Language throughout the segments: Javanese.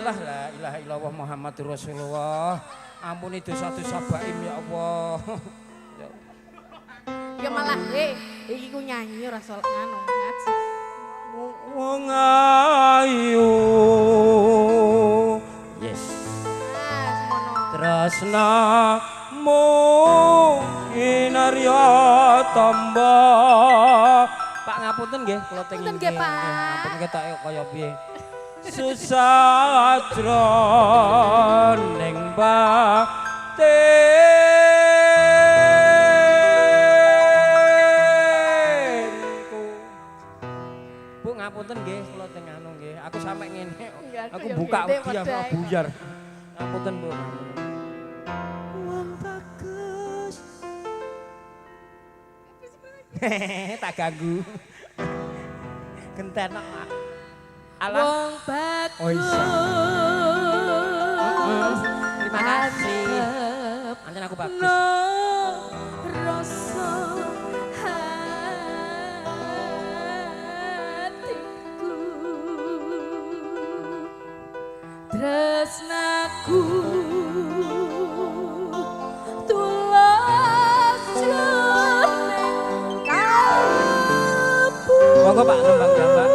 Allah la ilaha illallah Muhammadur Rasulullah. Ampuni dosa-dosa baim ya Allah. Ya malah iki ku nyanyi ora sol ngono ngaji. Wong ayu. Yes. Tresnamu inarya tamba. Pak ngapunten nggih kula teng Ngapunten nggih, Pak. Ngapunten ketok kaya piye. Susah jroning batinku. Bu ngapunten nggih kula teng anu nggih. Aku sampe ngene. Aku buka wedi aku buyar. Ngapunten Bu. Wong bagus. Tak ganggu. Gentenak. Wong bagus. Oh iya. Terima kasih. Anjen aku bagus. Rasa hatiku tresnaku tulus jeneng kalbu. Monggo Pak nembang gambar.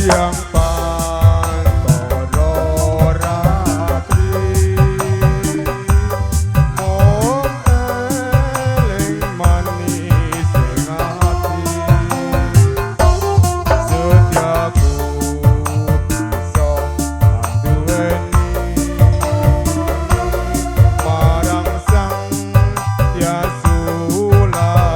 Yang pantoro ratri mong eling manis ing ati setiaku bisa anduweni marang sang Yasulakni.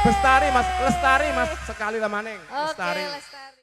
Bestari Mas, Lestari Mas, sekali lah maning. Oke, Lestari. Lestari.